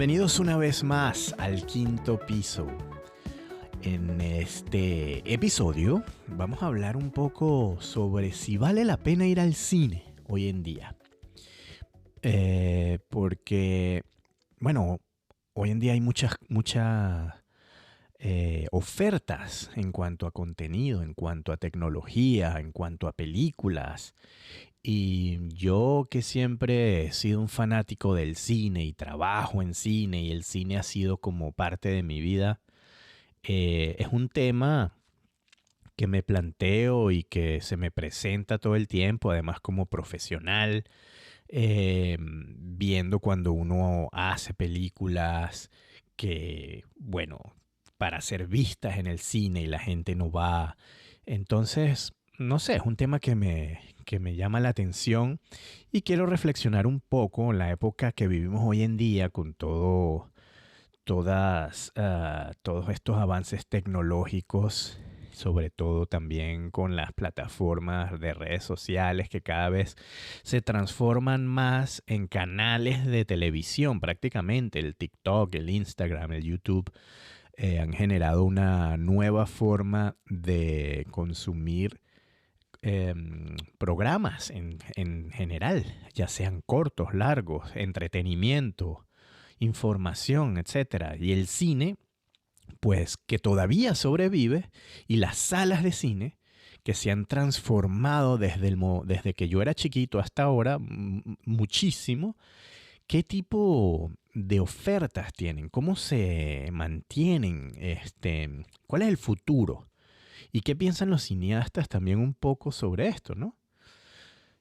Bienvenidos una vez más al Quinto Piso. En este episodio vamos a hablar un poco sobre si vale la pena ir al cine hoy en día. Porque, bueno, hoy en día hay muchas ofertas en cuanto a contenido, en cuanto a tecnología, en cuanto a películas. Y yo que siempre he sido un fanático del cine y trabajo en cine y el cine ha sido como parte de mi vida, es un tema que me planteo y que se me presenta todo el tiempo, además como profesional, viendo cuando uno hace películas que, bueno, para ser vistas en el cine y la gente no va. Entonces, no sé, es un tema que me llama la atención y quiero reflexionar un poco en la época que vivimos hoy en día con todos estos avances tecnológicos, sobre todo también con las plataformas de redes sociales que cada vez se transforman más en canales de televisión prácticamente. El TikTok, el Instagram, el YouTube han generado una nueva forma de consumir programas en general, ya sean cortos, largos, entretenimiento, información, etcétera. Y el cine, pues que todavía sobrevive, y las salas de cine que se han transformado desde que yo era chiquito hasta ahora muchísimo. ¿Qué tipo de ofertas tienen? ¿Cómo se mantienen? ¿Cuál es el futuro? ¿Y qué piensan los cineastas también un poco sobre esto, no?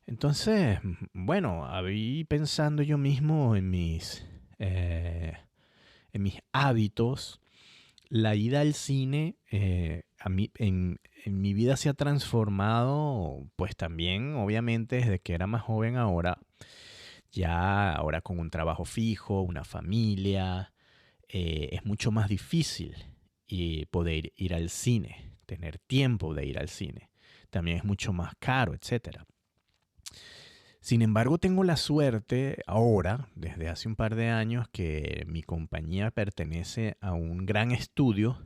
Entonces, bueno, ahí pensando yo mismo en mis hábitos, la ida al cine en mi vida se ha transformado, pues también, obviamente, desde que era más joven ahora, ya ahora con un trabajo fijo, una familia, es mucho más difícil poder ir al cine, tener tiempo de ir al cine. También es mucho más caro, etcétera. Sin embargo, tengo la suerte ahora, desde hace un par de años, que mi compañía pertenece a un gran estudio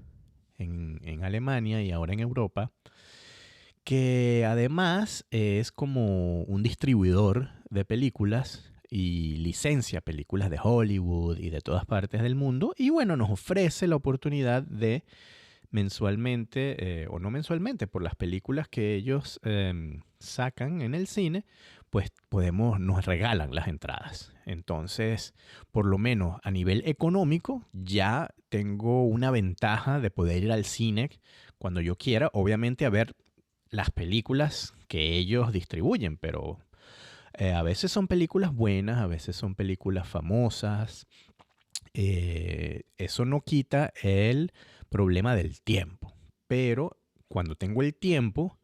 en Alemania y ahora en Europa, que además es como un distribuidor de películas y licencia películas de Hollywood y de todas partes del mundo. Y bueno, nos ofrece la oportunidad de mensualmente, o no mensualmente, por las películas que ellos sacan en el cine, pues nos regalan las entradas. Entonces, por lo menos a nivel económico, ya tengo una ventaja de poder ir al cine cuando yo quiera, obviamente a ver las películas que ellos distribuyen, pero a veces son películas buenas, a veces son películas famosas. Eso no quita el problema del tiempo, pero cuando tengo el tiempo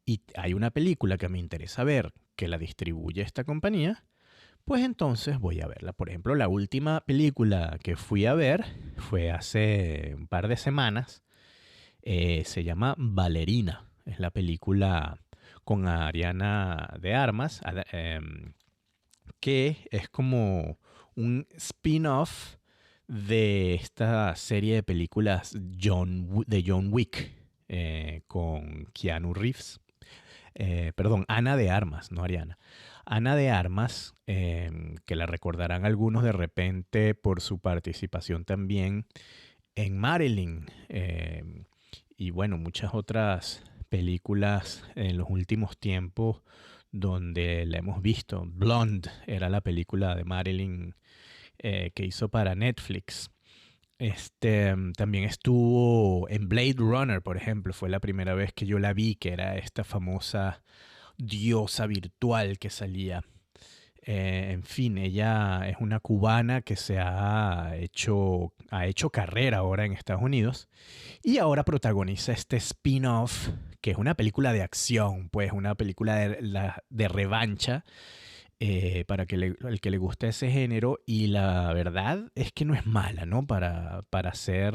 y hay una película que me interesa ver que la distribuye esta compañía, pues entonces voy a verla. Por ejemplo, la última película que fui a ver fue hace un par de semanas. Se llama Ballerina. Es la película con Ariana de Armas, que es como un spin-off de esta serie de películas de John Wick, con Keanu Reeves. Perdón, Ana de Armas, no Ariana. Ana de Armas, que la recordarán algunos de repente por su participación también en Marilyn, y bueno, muchas otras películas en los últimos tiempos donde la hemos visto. Blonde era la película de Marilyn, que hizo para Netflix. También estuvo en Blade Runner, por ejemplo. Fue la primera vez que yo la vi, que era esta famosa diosa virtual que salía. En fin, ella es una cubana que ha hecho carrera ahora en Estados Unidos y ahora protagoniza este spin-off, que es una película de acción, pues una película de revancha, para el que le guste ese género. Y la verdad es que no es mala, ¿no? Para hacer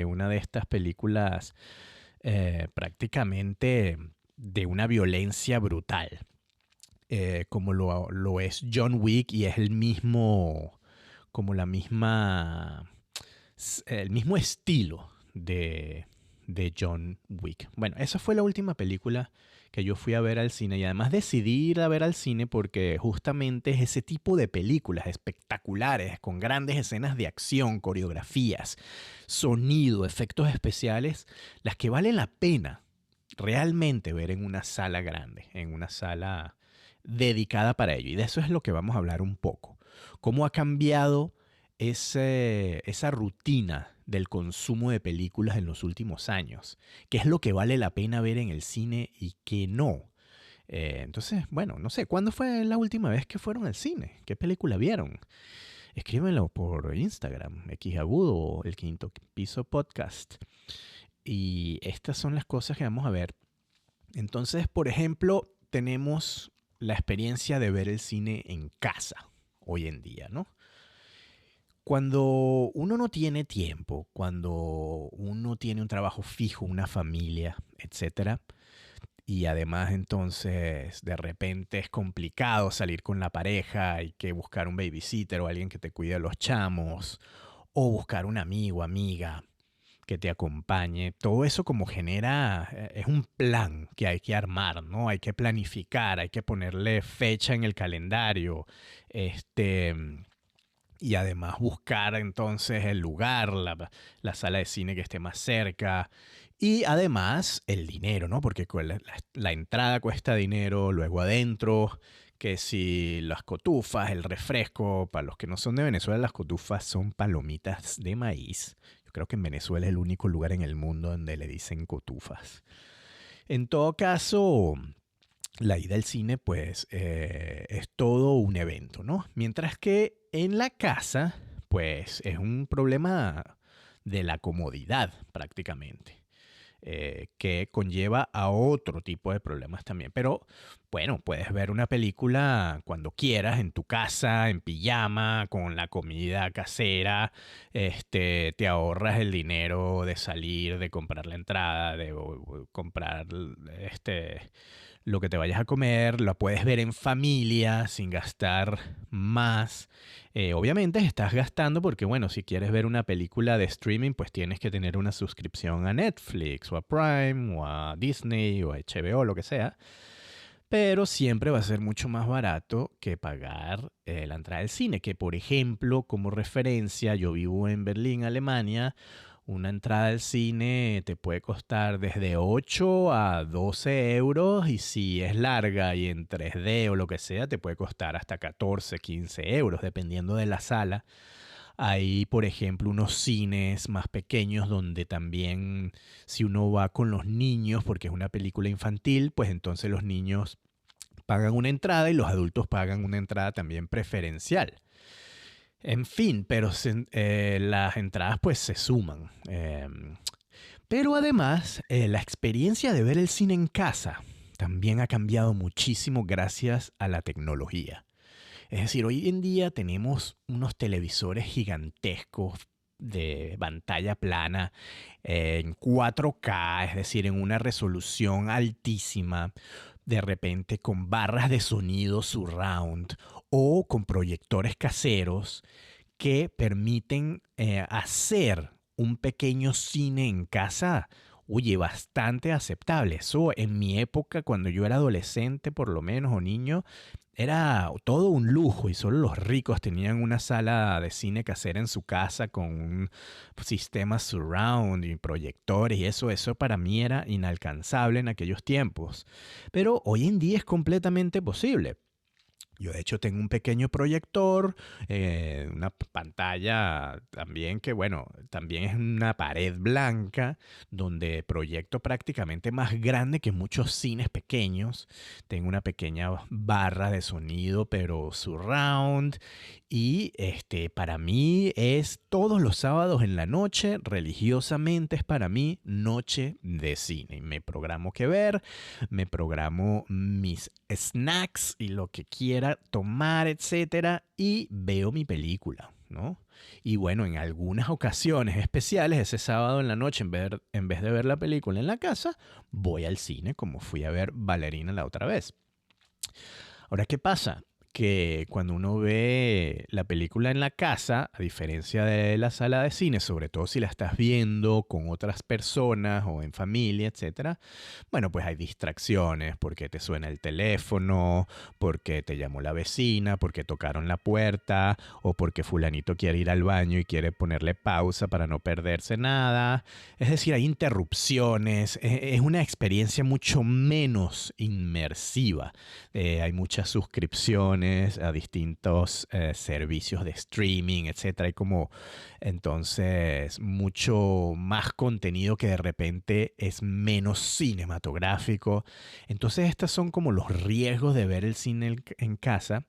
una de estas películas prácticamente de una violencia brutal. Como lo es John Wick, y es el mismo como el mismo estilo de John Wick. Bueno, esa fue la última película que yo fui a ver al cine, y además decidí ir a ver al cine porque justamente es ese tipo de películas espectaculares, con grandes escenas de acción, coreografías, sonido, efectos especiales, las que vale la pena realmente ver en una sala grande, en una sala dedicada para ello. Y de eso es lo que vamos a hablar un poco. ¿Cómo ha cambiado esa rutina del consumo de películas en los últimos años? ¿Qué es lo que vale la pena ver en el cine y qué no? Entonces, bueno, no sé, ¿cuándo fue la última vez que fueron al cine? ¿Qué película vieron? Escríbenlo por Instagram, Xagudo o El Quinto Piso Podcast. Y estas son las cosas que vamos a ver. Entonces, por ejemplo, tenemos la experiencia de ver el cine en casa hoy en día, ¿no? Cuando uno no tiene tiempo, cuando uno tiene un trabajo fijo, una familia, etcétera, y además entonces de repente es complicado salir con la pareja, hay que buscar un babysitter o alguien que te cuide a los chamos, o buscar un amigo, amiga que te acompañe. Todo eso como genera, es un plan que hay que armar, ¿no? Hay que planificar, hay que ponerle fecha en el calendario, y además buscar entonces el lugar, la sala de cine que esté más cerca. Y además el dinero, ¿no? Porque la entrada cuesta dinero, luego adentro, que si las cotufas, el refresco, para los que no son de Venezuela, las cotufas son palomitas de maíz. Yo creo que en Venezuela es el único lugar en el mundo donde le dicen cotufas. En todo caso, la ida al cine, pues, es todo un evento, ¿no? Mientras que en la casa, pues, es un problema de la comodidad prácticamente, que conlleva a otro tipo de problemas también. Pero, bueno, puedes ver una película cuando quieras, en tu casa, en pijama, con la comida casera, te ahorras el dinero de salir, de comprar la entrada, de comprar, lo que te vayas a comer, lo puedes ver en familia sin gastar más. Obviamente estás gastando porque, bueno, si quieres ver una película de streaming, pues tienes que tener una suscripción a Netflix o a Prime o a Disney o a HBO, lo que sea. Pero siempre va a ser mucho más barato que pagar la entrada del cine, que por ejemplo, como referencia, yo vivo en Berlín, Alemania. Una entrada al cine te puede costar desde 8 a 12 euros, y si es larga y en 3D o lo que sea, te puede costar hasta 14, 15 euros, dependiendo de la sala. Hay, por ejemplo, unos cines más pequeños donde también, si uno va con los niños, porque es una película infantil, pues entonces los niños pagan una entrada y los adultos pagan una entrada también preferencial. En fin, pero las entradas pues se suman. Pero además, la experiencia de ver el cine en casa también ha cambiado muchísimo gracias a la tecnología. Es decir, hoy en día tenemos unos televisores gigantescos de pantalla plana, en 4K, es decir, en una resolución altísima, de repente con barras de sonido surround o con proyectores caseros que permiten hacer un pequeño cine en casa, oye, bastante aceptable. Eso en mi época, cuando yo era adolescente por lo menos, o niño, era todo un lujo, y solo los ricos tenían una sala de cine casera en su casa con un sistema surround y proyectores, y eso para mí era inalcanzable en aquellos tiempos. Pero hoy en día es completamente posible. Yo de hecho tengo un pequeño proyector, una pantalla también que, bueno, también es una pared blanca donde proyecto prácticamente más grande que muchos cines pequeños. Tengo una pequeña barra de sonido, pero surround. Y para mí es todos los sábados en la noche, religiosamente es para mí noche de cine. Me programo qué ver, me programo mis snacks y lo que quiera tomar, etcétera, y veo mi película, ¿no? Y bueno, en algunas ocasiones especiales, ese sábado en la noche, en vez de ver la película en la casa, voy al cine, como fui a ver Ballerina la otra vez. Ahora, ¿qué pasa? que cuando uno ve la película en la casa, a diferencia de la sala de cine, sobre todo si la estás viendo con otras personas o en familia, etcétera, bueno, pues hay distracciones porque te suena el teléfono, porque te llamó la vecina, porque tocaron la puerta o porque fulanito quiere ir al baño y quiere ponerle pausa para no perderse nada. Es decir, hay interrupciones, es una experiencia mucho menos inmersiva. Hay muchas suscripciones a distintos servicios de streaming, etcétera. Hay como entonces mucho más contenido que de repente es menos cinematográfico. Entonces estos son como los riesgos de ver el cine en casa.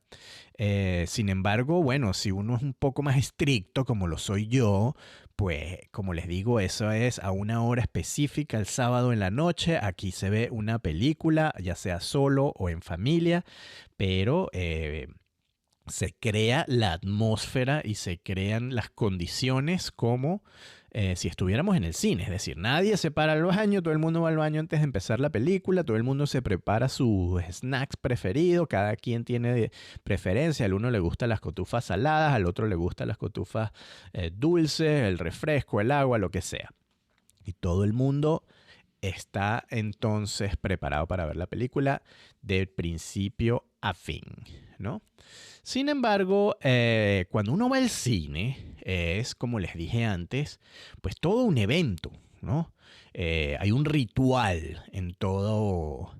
Sin embargo, bueno, si uno es un poco más estricto como lo soy yo, pues como les digo, eso es a una hora específica el sábado en la noche. Aquí se ve una película, ya sea solo o en familia, pero se crea la atmósfera y se crean las condiciones como si estuviéramos en el cine. Es decir, nadie se para al baño, todo el mundo va al baño antes de empezar la película, todo el mundo se prepara sus snacks preferidos, cada quien tiene preferencia, al uno le gustan las cotufas saladas, al otro le gustan las cotufas dulces, el refresco, el agua, lo que sea. Y todo el mundo está entonces preparado para ver la película de principio a fin, ¿no? Sin embargo, cuando uno va al cine, es como les dije antes, pues todo un evento, ¿no? Hay un ritual en todo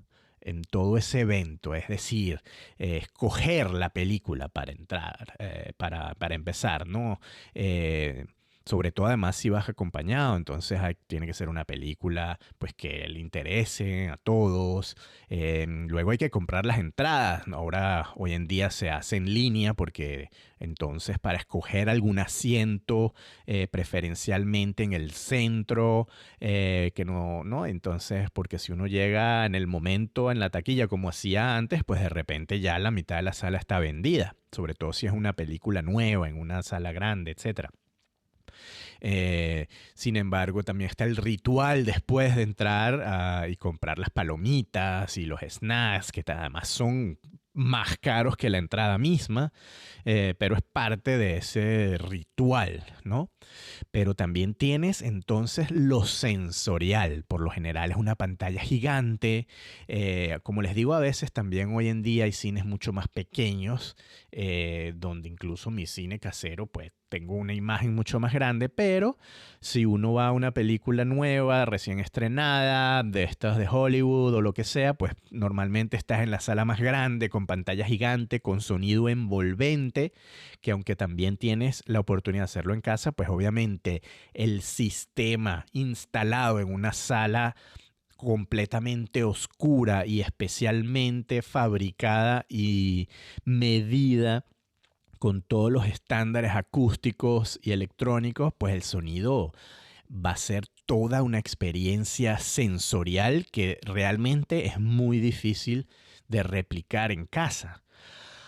ese evento, es decir, escoger la película para entrar, para empezar, ¿no? Sobre todo además si vas acompañado, entonces tiene que ser una película pues que le interese a todos. Luego hay que comprar las entradas. Ahora, hoy en día se hace en línea porque entonces para escoger algún asiento preferencialmente en el centro, que no, entonces porque si uno llega en el momento en la taquilla como hacía antes, pues de repente ya la mitad de la sala está vendida, sobre todo si es una película nueva en una sala grande, etcétera. Sin embargo, también está el ritual después de entrar y comprar las palomitas y los snacks, que además son más caros que la entrada misma, pero es parte de ese ritual, ¿no? Pero también tienes entonces lo sensorial. Por lo general es una pantalla gigante. Como les digo, a veces también hoy en día hay cines mucho más pequeños, donde incluso mi cine casero, pues tengo una imagen mucho más grande, pero si uno va a una película nueva, recién estrenada, de estas de Hollywood o lo que sea, pues normalmente estás en la sala más grande, con pantalla gigante, con sonido envolvente, que aunque también tienes la oportunidad de hacerlo en casa, pues obviamente el sistema instalado en una sala completamente oscura y especialmente fabricada y medida con todos los estándares acústicos y electrónicos, pues el sonido va a ser toda una experiencia sensorial que realmente es muy difícil de replicar en casa.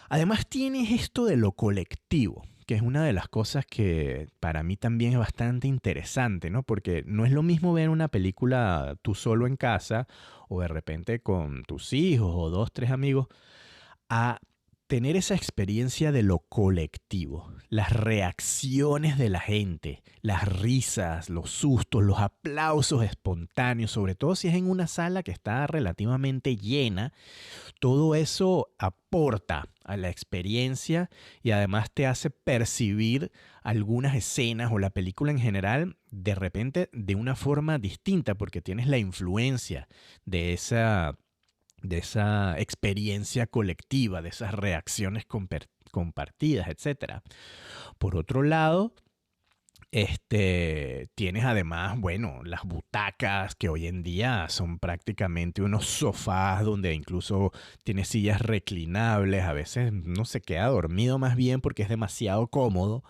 Además tienes esto de lo colectivo, que es una de las cosas que para mí también es bastante interesante, ¿no? Porque no es lo mismo ver una película tú solo en casa o de repente con tus hijos o dos, tres amigos, a tener esa experiencia de lo colectivo, las reacciones de la gente, las risas, los sustos, los aplausos espontáneos, sobre todo si es en una sala que está relativamente llena. Todo eso aporta a la experiencia y además te hace percibir algunas escenas o la película en general de repente de una forma distinta porque tienes la influencia de esa experiencia colectiva, de esas reacciones compartidas, etcétera. Por otro lado, tienes además, bueno, las butacas que hoy en día son prácticamente unos sofás donde incluso tienes sillas reclinables. A veces no se queda dormido más bien porque es demasiado cómodo.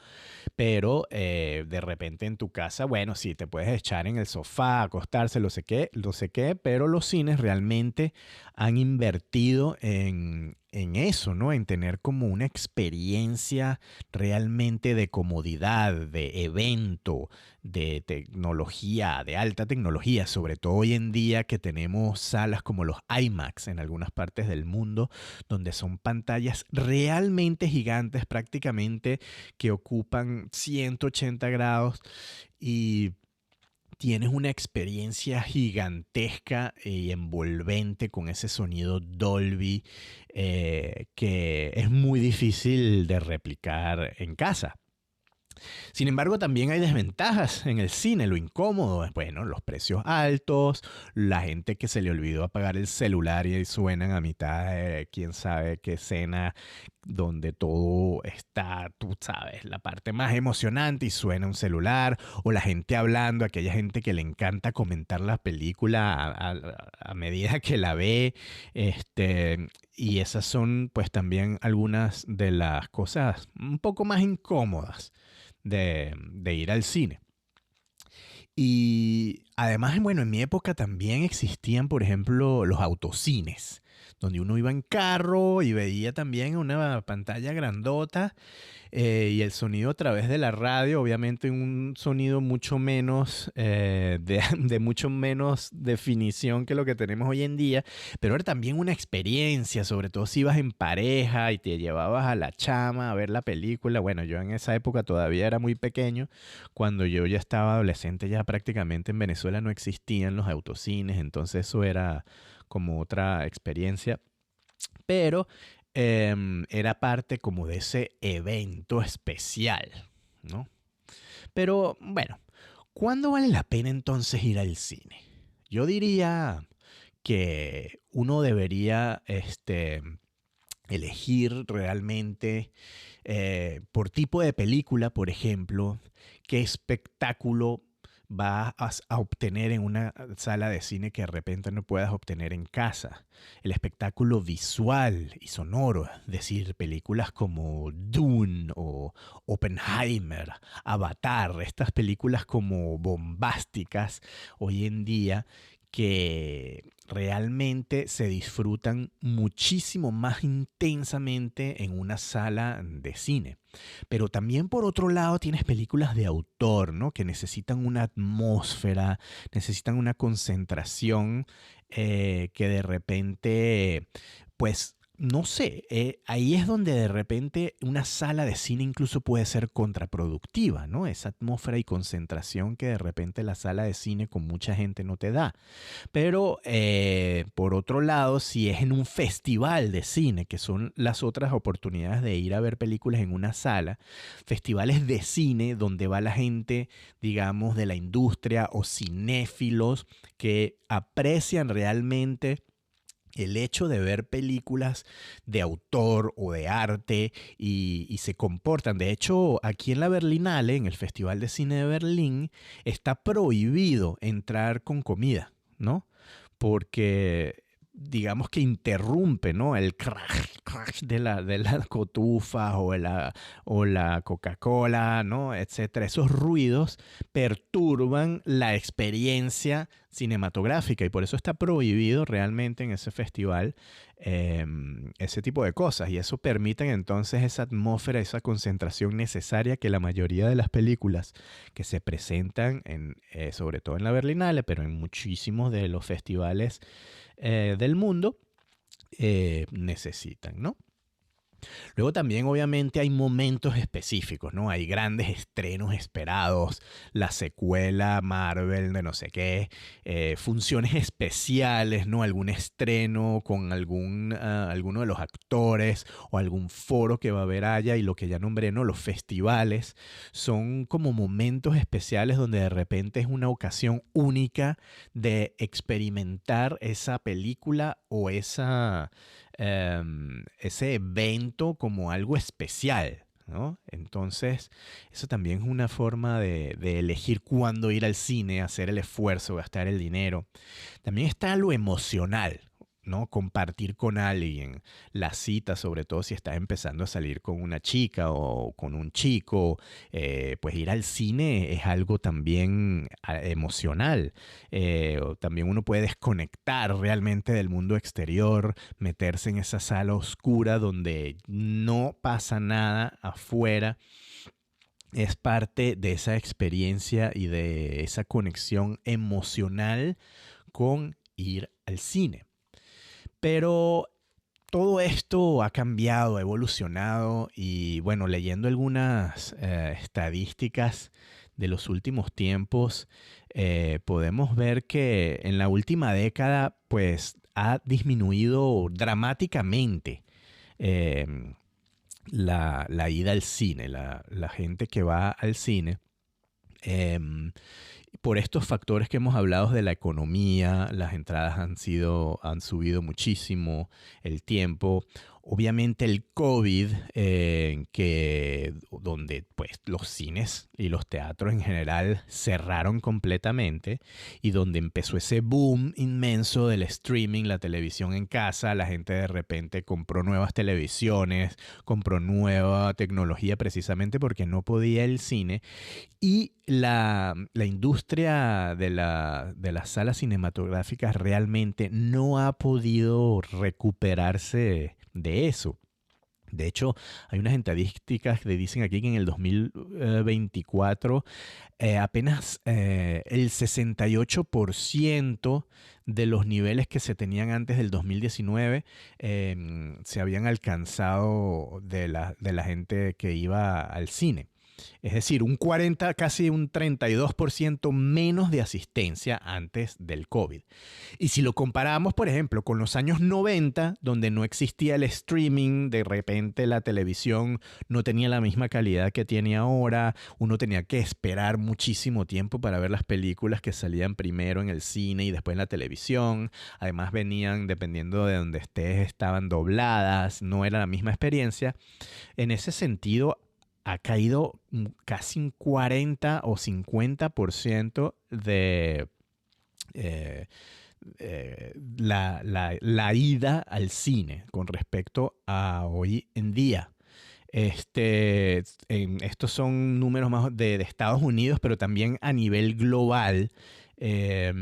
pero de repente en tu casa, bueno, sí, te puedes echar en el sofá, acostarse, lo sé qué, pero los cines realmente han invertido en eso, ¿no? En tener como una experiencia realmente de comodidad, de evento, de tecnología, de alta tecnología, sobre todo hoy en día que tenemos salas como los IMAX en algunas partes del mundo, donde son pantallas realmente gigantes, prácticamente que ocupan 180 grados y tienes una experiencia gigantesca y envolvente con ese sonido Dolby que es muy difícil de replicar en casa. Sin embargo, también hay desventajas en el cine. Lo incómodo es, bueno, los precios altos, la gente que se le olvidó apagar el celular y suenan a mitad de quién sabe qué escena donde todo está, tú sabes, la parte más emocionante y suena un celular, o la gente hablando, aquella gente que le encanta comentar la película a medida que la ve, y esas son pues también algunas de las cosas un poco más incómodas de ir al cine. Y además, bueno, en mi época también existían, por ejemplo, los autocines, donde uno iba en carro y veía también una pantalla grandota y el sonido a través de la radio, obviamente un sonido mucho menos, de mucho menos definición que lo que tenemos hoy en día, pero era también una experiencia, sobre todo si ibas en pareja y te llevabas a la chama a ver la película. Bueno, yo en esa época todavía era muy pequeño, cuando yo ya estaba adolescente ya prácticamente en Venezuela no existían los autocines, entonces eso era como otra experiencia, pero era parte como de ese evento especial, ¿no? Pero bueno, ¿cuándo vale la pena entonces ir al cine? Yo diría que uno debería elegir realmente por tipo de película, por ejemplo, qué espectáculo vas a obtener en una sala de cine que de repente no puedas obtener en casa. El espectáculo visual y sonoro, es decir, películas como Dune o Oppenheimer, Avatar, estas películas como bombásticas hoy en día que realmente se disfrutan muchísimo más intensamente en una sala de cine. Pero también por otro lado tienes películas de autor, ¿no? Que necesitan una atmósfera, necesitan una concentración que de repente, pues, no sé, ahí es donde de repente una sala de cine incluso puede ser contraproductiva, ¿no? Esa atmósfera y concentración que de repente la sala de cine con mucha gente no te da. Pero por otro lado, si es en un festival de cine, que son las otras oportunidades de ir a ver películas en una sala, festivales de cine donde va la gente, digamos, de la industria o cinéfilos que aprecian realmente el hecho de ver películas de autor o de arte y se comportan. De hecho, aquí en la Berlinale, en el Festival de Cine de Berlín, está prohibido entrar con comida, ¿no? Porque digamos que interrumpe, ¿no? El crash, crash de las cotufas o la Coca-Cola, ¿no? Etcétera. Esos ruidos perturban la experiencia cinematográfica y por eso está prohibido realmente en ese festival ese tipo de cosas y eso permite entonces esa atmósfera, esa concentración necesaria que la mayoría de las películas que se presentan sobre todo en la Berlinale, pero en muchísimos de los festivales del mundo necesitan, ¿no? Luego también obviamente hay momentos específicos, ¿no? Hay grandes estrenos esperados, la secuela Marvel de no sé qué, funciones especiales, ¿no? Algún estreno con alguno de los actores o algún foro que va a haber allá y lo que ya nombré, ¿no? Los festivales son como momentos especiales donde de repente es una ocasión única de experimentar esa película o ese evento como algo especial, ¿no? Entonces, eso también es una forma de elegir cuándo ir al cine, hacer el esfuerzo, gastar el dinero. También está lo emocional, ¿no? Compartir con alguien, la cita, sobre todo si estás empezando a salir con una chica o con un chico, pues ir al cine es algo también emocional. O también uno puede desconectar realmente del mundo exterior, meterse en esa sala oscura donde no pasa nada afuera. Es parte de esa experiencia y de esa conexión emocional con ir al cine. Pero todo esto ha cambiado, ha evolucionado y bueno, leyendo algunas estadísticas de los últimos tiempos, podemos ver que en la última década pues ha disminuido dramáticamente eh, la ida al cine, la gente que va al cine. em, por estos factores que hemos hablado de la economía, las entradas han subido muchísimo, el tiempo. Obviamente el COVID, donde pues, los cines y los teatros en general cerraron completamente y donde empezó ese boom inmenso del streaming, la televisión en casa, la gente de repente compró nuevas televisiones, compró nueva tecnología precisamente porque no podía el cine y la industria de las salas cinematográficas realmente no ha podido recuperarse de eso. De hecho, hay unas estadísticas que dicen aquí que en el 2024 apenas el 68% de los niveles que se tenían antes del 2019 se habían alcanzado de la gente que iba al cine. Es decir, un 40, casi un 32% menos de asistencia antes del COVID. Y si lo comparamos, por ejemplo, con los años 90, donde no existía el streaming, de repente la televisión no tenía la misma calidad que tiene ahora, uno tenía que esperar muchísimo tiempo para ver las películas que salían primero en el cine y después en la televisión. Además venían, dependiendo de donde estés, estaban dobladas, no era la misma experiencia. En ese sentido, ha caído casi un 40 o 50% de la ida al cine con respecto a hoy en día. Estos son números más de Estados Unidos, pero también a nivel global. eh,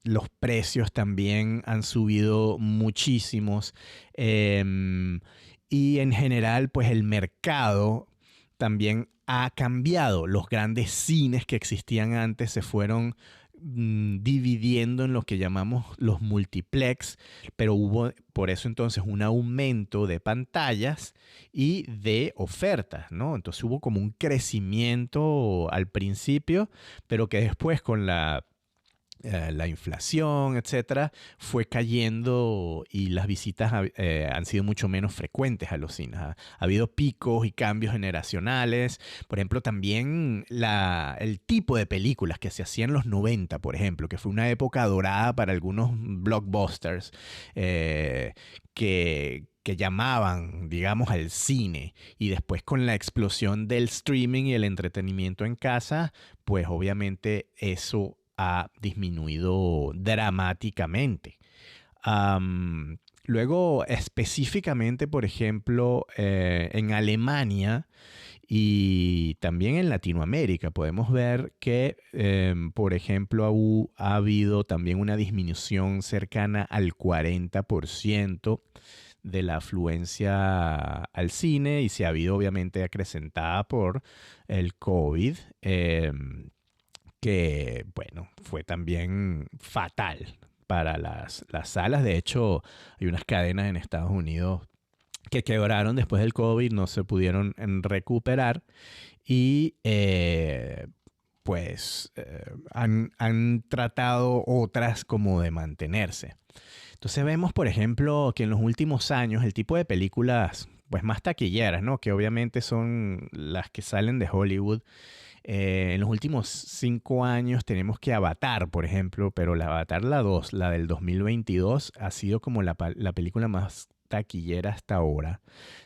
los precios también han subido muchísimos. Y en general, pues el mercado también ha cambiado. Los grandes cines que existían antes se fueron dividiendo en lo que llamamos los multiplex, pero hubo por eso entonces un aumento de pantallas y de ofertas, ¿no? Entonces hubo como un crecimiento al principio, pero que después con la inflación, etcétera, fue cayendo y las visitas han sido mucho menos frecuentes a los cines. Ha habido picos y cambios generacionales. Por ejemplo, también el tipo de películas que se hacían en los 90, por ejemplo, que fue una época dorada para algunos blockbusters que llamaban, digamos, al cine. Y después con la explosión del streaming y el entretenimiento en casa, pues obviamente eso ha disminuido dramáticamente. Luego, específicamente, por ejemplo, en Alemania y también en Latinoamérica, podemos ver que, por ejemplo, ha habido también una disminución cercana al 40% de la afluencia al cine y se ha habido obviamente acrecentada por el COVID. Que, bueno, fue también fatal para las salas. De hecho, hay unas cadenas en Estados Unidos que quebraron después del COVID, no se pudieron recuperar y han tratado otras como de mantenerse. Entonces vemos, por ejemplo, que en los últimos años el tipo de películas pues más taquilleras, ¿no? Que obviamente son las que salen de Hollywood. En los últimos 5 años tenemos que Avatar, por ejemplo, pero la Avatar la 2, la del 2022, ha sido como la película más taquillera hasta ahora.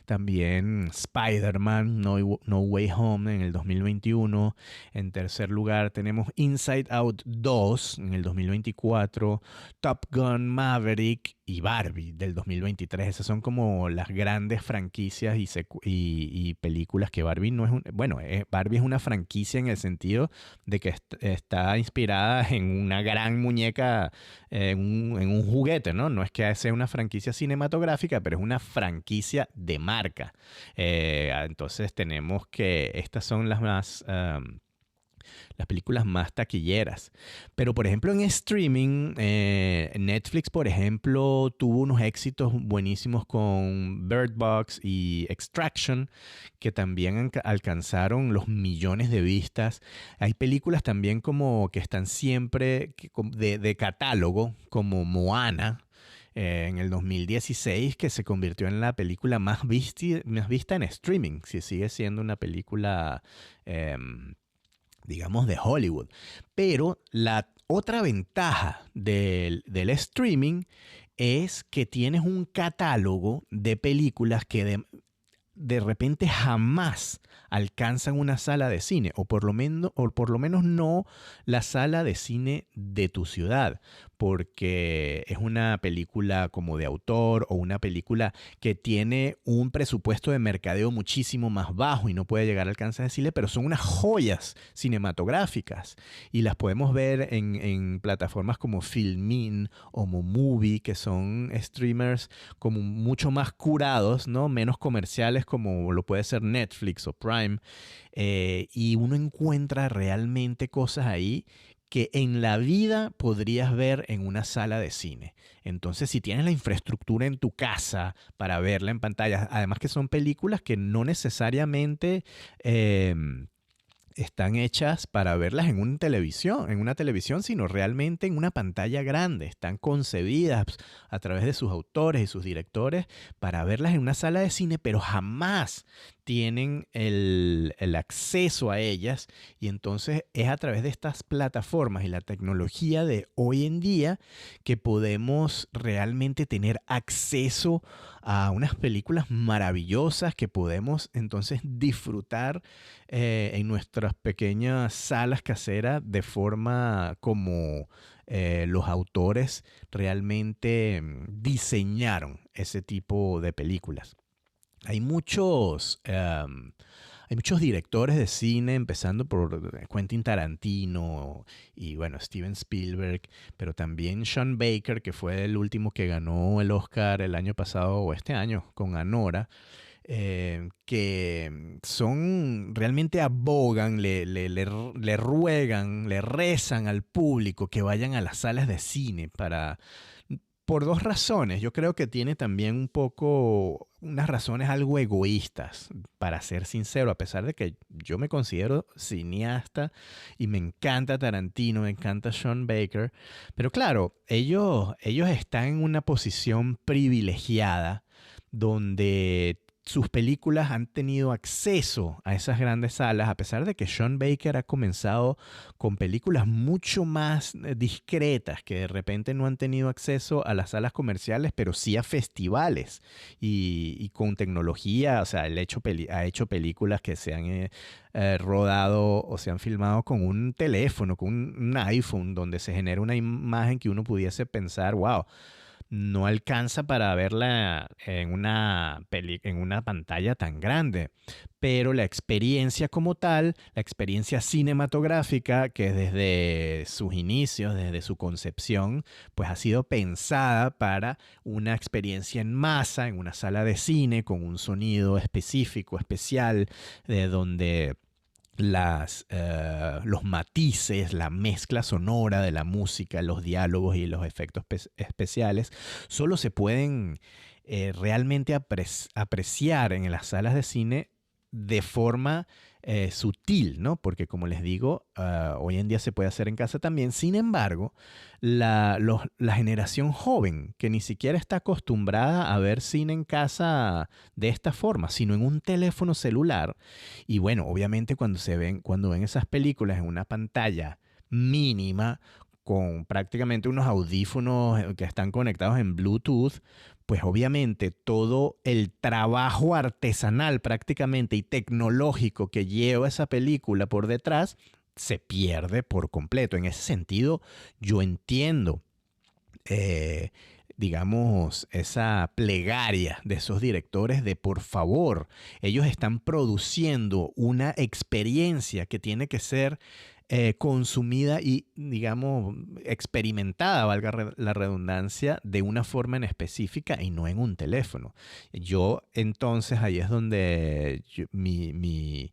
También Spider-Man No Way Home en el 2021. En tercer lugar tenemos Inside Out 2 en el 2024. Top Gun Maverick y Barbie del 2023. Esas son como las grandes franquicias y películas que Barbie no es un... Bueno, Barbie es una franquicia en el sentido de que está inspirada en una gran muñeca, en un juguete, ¿no? No es que sea una franquicia cinematográfica, pero es una franquicia de marca. Entonces tenemos que estas son las películas más taquilleras. Pero, por ejemplo, en streaming, Netflix, por ejemplo, tuvo unos éxitos buenísimos con Bird Box y Extraction, que también alcanzaron los millones de vistas. Hay películas también como que están siempre de catálogo, como Moana, en el 2016, que se convirtió en la película más vista en streaming, si sigue siendo una película, digamos, de Hollywood. Pero la otra ventaja del streaming es que tienes un catálogo de películas que de repente jamás alcanzan una sala de cine, o por lo menos no la sala de cine de tu ciudad, porque es una película como de autor o una película que tiene un presupuesto de mercadeo muchísimo más bajo y no puede llegar al alcance de cine, pero son unas joyas cinematográficas y las podemos ver en plataformas como Filmin o Momovie, que son streamers como mucho más curados, ¿no? Menos comerciales, como lo puede ser Netflix o Prime, y uno encuentra realmente cosas ahí que en la vida podrías ver en una sala de cine. Entonces, si tienes la infraestructura en tu casa para verla en pantalla, además que son películas que no necesariamente están hechas para verlas en una televisión, sino realmente en una pantalla grande. Están concebidas a través de sus autores y sus directores para verlas en una sala de cine, pero jamás tienen el acceso a ellas, y entonces es a través de estas plataformas y la tecnología de hoy en día que podemos realmente tener acceso a unas películas maravillosas que podemos entonces disfrutar en nuestras pequeñas salas caseras de forma como los autores realmente diseñaron ese tipo de películas. Hay muchos directores de cine, empezando por Quentin Tarantino y, bueno, Steven Spielberg, pero también Sean Baker, que fue el último que ganó el Oscar el año pasado o este año con Anora, que realmente abogan, le ruegan, le rezan al público que vayan a las salas de cine por dos razones. Yo creo que tiene también un poco unas razones algo egoístas, para ser sincero, a pesar de que yo me considero cineasta y me encanta Tarantino, me encanta Sean Baker, pero claro, ellos están en una posición privilegiada donde sus películas han tenido acceso a esas grandes salas, a pesar de que Sean Baker ha comenzado con películas mucho más discretas, que de repente no han tenido acceso a las salas comerciales, pero sí a festivales y con tecnología. O sea, él ha hecho películas que se han rodado o se han filmado con un teléfono, con un iPhone, donde se genera una imagen que uno pudiese pensar, wow, no alcanza para verla en una pantalla tan grande. Pero la experiencia como tal, la experiencia cinematográfica, que desde sus inicios, desde su concepción, pues ha sido pensada para una experiencia en masa, en una sala de cine, con un sonido específico, especial, de donde los matices, la mezcla sonora de la música, los diálogos y los efectos especiales solo se pueden realmente apreciar en las salas de cine de forma sutil, ¿no? Porque, como les digo, hoy en día se puede hacer en casa también. Sin embargo, la generación joven, que ni siquiera está acostumbrada a ver cine en casa de esta forma, sino en un teléfono celular, y bueno, obviamente cuando ven esas películas en una pantalla mínima, con prácticamente unos audífonos que están conectados en Bluetooth, pues obviamente todo el trabajo artesanal prácticamente y tecnológico que lleva esa película por detrás se pierde por completo. En ese sentido, yo entiendo, eh, digamos, esa plegaria de esos directores de por favor, ellos están produciendo una experiencia que tiene que ser consumida y, digamos, experimentada, valga la redundancia, de una forma en específica y no en un teléfono. Yo, entonces, ahí es donde mi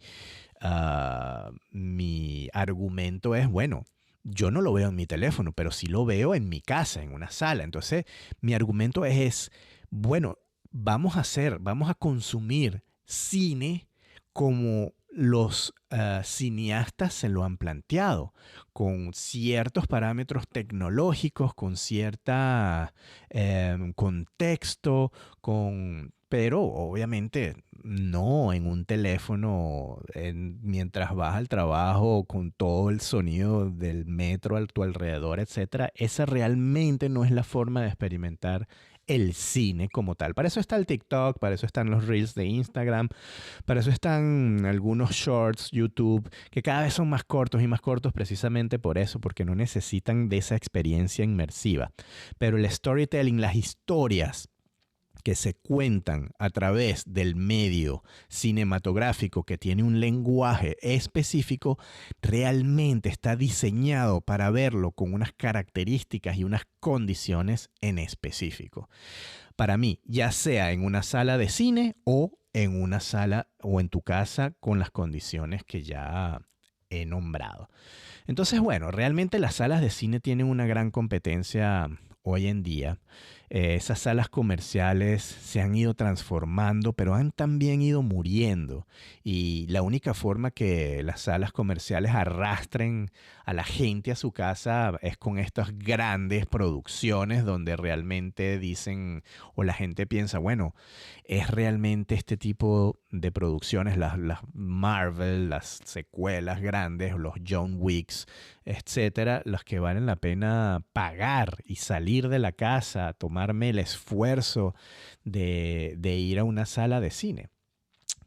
argumento es, bueno, yo no lo veo en mi teléfono, pero sí lo veo en mi casa, en una sala. Entonces, mi argumento bueno, vamos a consumir cine como los cineastas se lo han planteado, con ciertos parámetros tecnológicos, con cierta contexto, pero obviamente no en un teléfono mientras vas al trabajo con todo el sonido del metro a tu alrededor, etcétera. Esa realmente no es la forma de experimentar el cine como tal. Para eso está el TikTok, para eso están los Reels de Instagram, para eso están algunos shorts, YouTube, que cada vez son más cortos y más cortos precisamente por eso, porque no necesitan de esa experiencia inmersiva. Pero el storytelling, las historias que se cuentan a través del medio cinematográfico que tiene un lenguaje específico, realmente está diseñado para verlo con unas características y unas condiciones en específico. Para mí, ya sea en una sala de cine o en una sala o en tu casa con las condiciones que ya he nombrado. Entonces, bueno, realmente las salas de cine tienen una gran competencia hoy en día. Esas salas comerciales se han ido transformando, pero han también ido muriendo. Y la única forma que las salas comerciales arrastren a la gente a su casa es con estas grandes producciones donde realmente dicen o la gente piensa, bueno, es realmente este tipo de producciones, las Marvel, las secuelas grandes, los John Wicks, etcétera, las que valen la pena pagar y salir de la casa, tomarme el esfuerzo de ir a una sala de cine.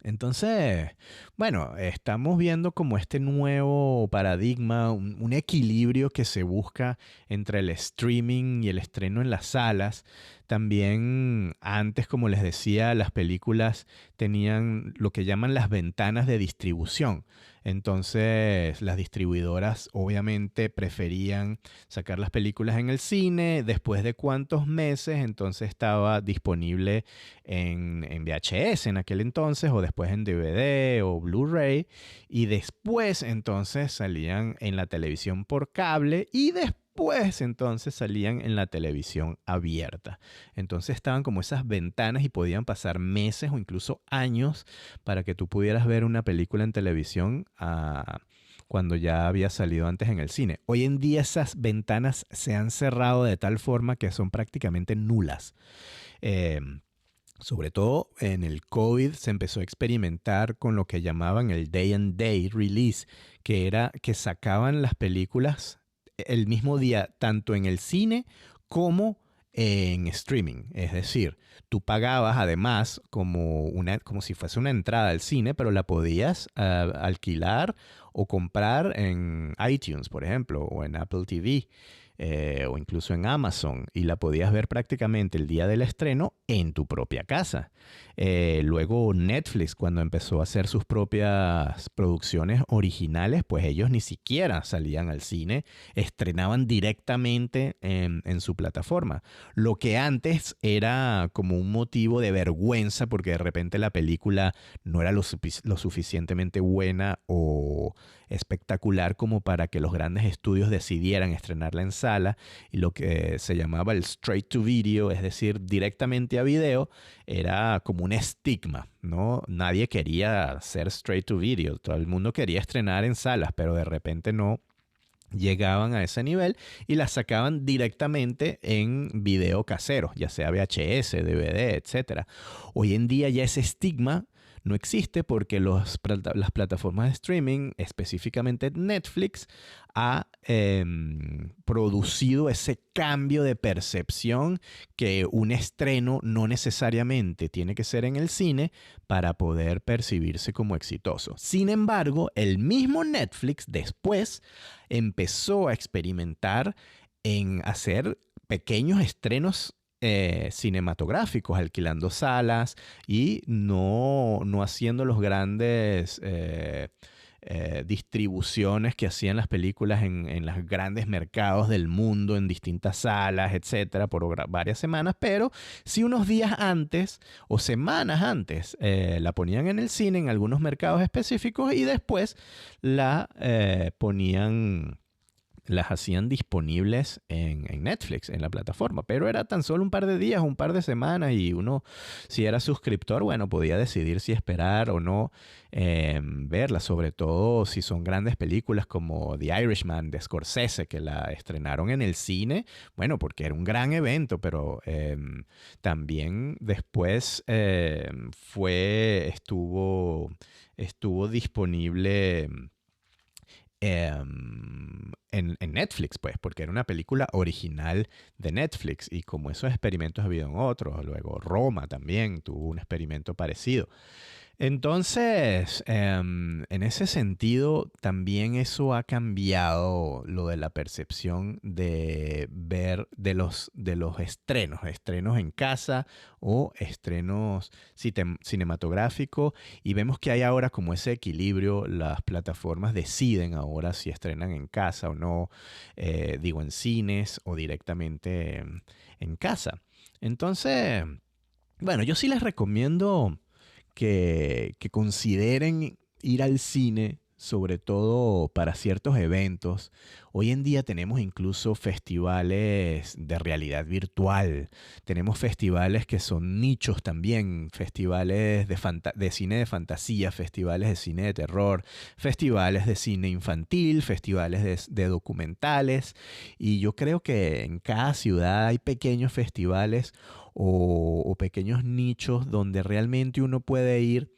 Entonces, bueno, estamos viendo como este nuevo paradigma, un equilibrio que se busca entre el streaming y el estreno en las salas. También antes, como les decía, las películas tenían lo que llaman las ventanas de distribución. Entonces, las distribuidoras obviamente preferían sacar las películas en el cine. Después de cuántos meses, entonces estaba disponible en VHS en aquel entonces, o después en DVD o Blu-ray, y después entonces salían en la televisión por cable y después entonces salían en la televisión abierta. Entonces estaban como esas ventanas y podían pasar meses o incluso años para que tú pudieras ver una película en televisión cuando ya había salido antes en el cine. Hoy en día esas ventanas se han cerrado de tal forma que son prácticamente nulas. Sobre todo en el COVID se empezó a experimentar con lo que llamaban el day and day release, que era que sacaban las películas el mismo día, tanto en el cine como en streaming. Es decir, tú pagabas además como si fuese una entrada al cine, pero la podías alquilar o comprar en iTunes, por ejemplo, o en Apple TV. O incluso en Amazon, y la podías ver prácticamente el día del estreno en tu propia casa. Luego Netflix, cuando empezó a hacer sus propias producciones originales, pues ellos ni siquiera salían al cine, estrenaban directamente en su plataforma. Lo que antes era como un motivo de vergüenza porque de repente la película no era lo suficientemente buena o espectacular como para que los grandes estudios decidieran estrenarla en sala, y lo que se llamaba el straight to video, es decir, directamente a video, era como un estigma, ¿no? Nadie quería hacer straight to video, todo el mundo quería estrenar en salas, pero de repente no llegaban a ese nivel y las sacaban directamente en video casero, ya sea VHS, DVD, etcétera. Hoy en día ya ese estigma no existe porque las plataformas de streaming, específicamente Netflix, ha producido ese cambio de percepción que un estreno no necesariamente tiene que ser en el cine para poder percibirse como exitoso. Sin embargo, el mismo Netflix después empezó a experimentar en hacer pequeños estrenos cinematográficos, alquilando salas y no haciendo los grandes distribuciones que hacían las películas en los grandes mercados del mundo, en distintas salas, etcétera, por varias semanas, pero sí unos días antes o semanas antes la ponían en el cine en algunos mercados específicos y después la ponían, las hacían disponibles en Netflix, en la plataforma, pero era tan solo un par de días, un par de semanas y uno, si era suscriptor, bueno, podía decidir si esperar o no verla, sobre todo si son grandes películas como The Irishman de Scorsese, que la estrenaron en el cine, bueno, porque era un gran evento, pero también después estuvo disponible en Netflix, pues, porque era una película original de Netflix y como esos experimentos ha habido en otros, luego Roma también tuvo un experimento parecido. Entonces, en ese sentido, también eso ha cambiado lo de la percepción de ver de los estrenos en casa o estrenos cinematográficos. Y vemos que hay ahora como ese equilibrio, las plataformas deciden ahora si estrenan en casa o no, digo en cines o directamente en casa. Entonces, bueno, yo sí les recomiendo que consideren ir al cine, sobre todo para ciertos eventos. Hoy en día tenemos incluso festivales de realidad virtual. Tenemos festivales que son nichos también, festivales de cine de fantasía, festivales de cine de terror, festivales de cine infantil, festivales de documentales. Y yo creo que en cada ciudad hay pequeños festivales o pequeños nichos donde realmente uno puede ir,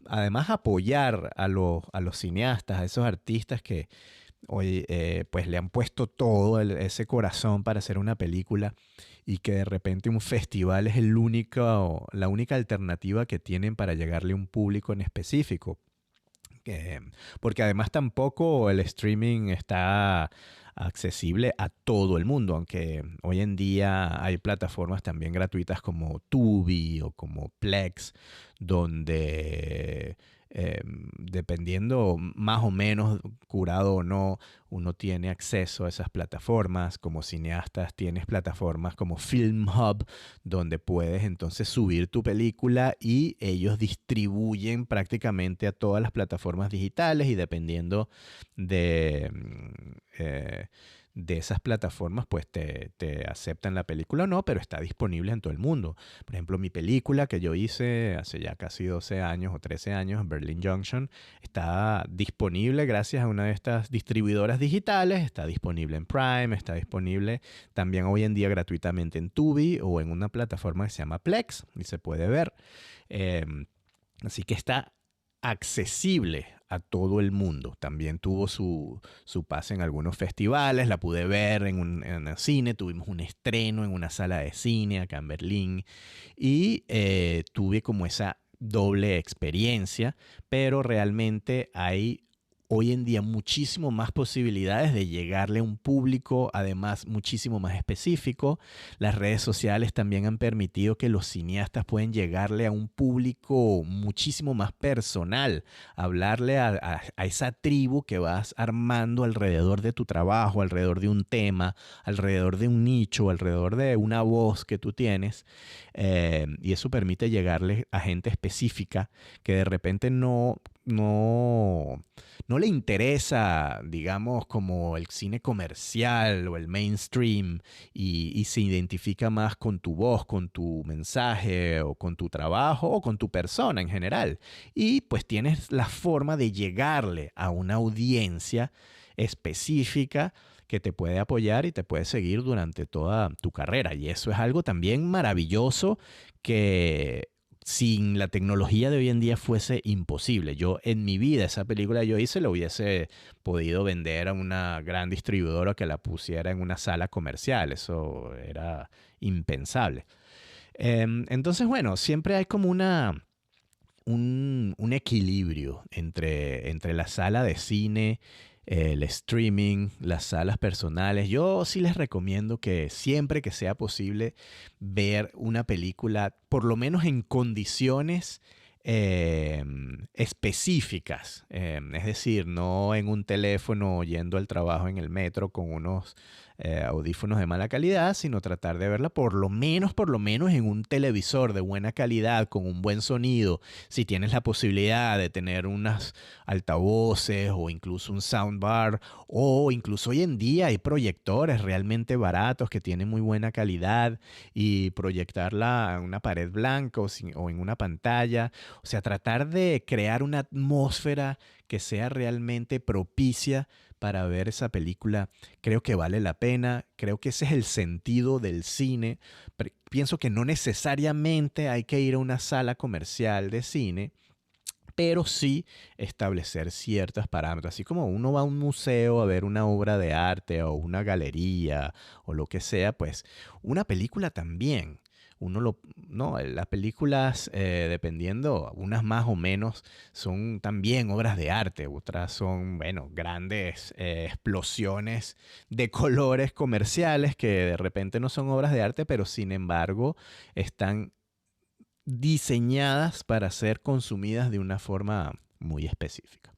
además apoyar a los cineastas, a esos artistas que hoy pues le han puesto todo ese corazón para hacer una película y que de repente un festival es la única alternativa que tienen para llegarle a un público en específico. Porque además tampoco el streaming está accesible a todo el mundo, aunque hoy en día hay plataformas también gratuitas como Tubi o como Plex, donde dependiendo más o menos curado o no, uno tiene acceso a esas plataformas. Como cineastas tienes plataformas como Film Hub, donde puedes entonces subir tu película y ellos distribuyen prácticamente a todas las plataformas digitales y dependiendo de, de esas plataformas, pues te aceptan la película o no, pero está disponible en todo el mundo. Por ejemplo, mi película que yo hice hace ya casi 12 años o 13 años, Berlin Junction, está disponible gracias a una de estas distribuidoras digitales, está disponible en Prime, está disponible también hoy en día gratuitamente en Tubi o en una plataforma que se llama Plex y se puede ver. Eh, Así que está accesible a todo el mundo. También tuvo su pase en algunos festivales, la pude ver en el cine, tuvimos un estreno en una sala de cine acá en Berlín y tuve como esa doble experiencia, pero realmente hay hoy en día muchísimo más posibilidades de llegarle a un público, además muchísimo más específico. Las redes sociales también han permitido que los cineastas pueden llegarle a un público muchísimo más personal, hablarle a esa tribu que vas armando alrededor de tu trabajo, alrededor de un tema, alrededor de un nicho, alrededor de una voz que tú tienes. Y eso permite llegarle a gente específica que de repente no le interesa, digamos, como el cine comercial o el mainstream y se identifica más con tu voz, con tu mensaje o con tu trabajo o con tu persona en general. Y pues tienes la forma de llegarle a una audiencia específica que te puede apoyar y te puede seguir durante toda tu carrera. Y eso es algo también maravilloso que sin la tecnología de hoy en día fuese imposible. Yo en mi vida, esa película que yo hice, la hubiese podido vender a una gran distribuidora que la pusiera en una sala comercial. Eso era impensable. Entonces, bueno, siempre hay como un equilibrio entre la sala de cine, el streaming, las salas personales. Yo sí les recomiendo que siempre que sea posible ver una película, por lo menos en condiciones eh, específicas. Es decir, no en un teléfono yendo al trabajo en el metro con unos audífonos de mala calidad, sino tratar de verla por lo menos en un televisor de buena calidad, con un buen sonido. Si tienes la posibilidad de tener unas altavoces o incluso un soundbar, o incluso hoy en día hay proyectores realmente baratos que tienen muy buena calidad y proyectarla en una pared blanca o en una pantalla. O sea, tratar de crear una atmósfera que sea realmente propicia para ver esa película, creo que vale la pena. Creo que ese es el sentido del cine. Pienso que no necesariamente hay que ir a una sala comercial de cine, pero sí establecer ciertos parámetros. Así como uno va a un museo a ver una obra de arte o una galería o lo que sea, pues una película también. No, las películas, dependiendo, unas más o menos, son también obras de arte, otras son, bueno, grandes explosiones de colores comerciales que de repente no son obras de arte, pero sin embargo están diseñadas para ser consumidas de una forma muy específica.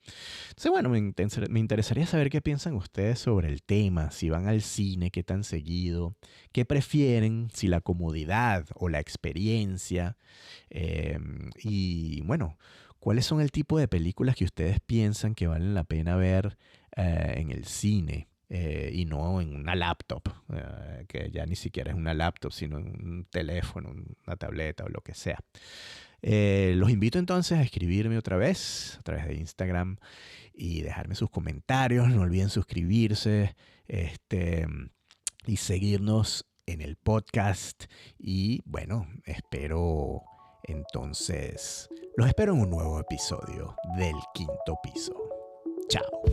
Entonces, bueno, me interesaría saber qué piensan ustedes sobre el tema, si van al cine, qué tan seguido, qué prefieren, si la comodidad o la experiencia. Y bueno, ¿cuáles son el tipo de películas que ustedes piensan que valen la pena ver en el cine? Y no en una laptop, que ya ni siquiera es una laptop, sino en un teléfono, una tableta o lo que sea. Los invito entonces a escribirme otra vez a través de Instagram y dejarme sus comentarios. No olviden suscribirse, y seguirnos en el podcast. Y bueno, los espero en un nuevo episodio del Quinto Piso. Chao.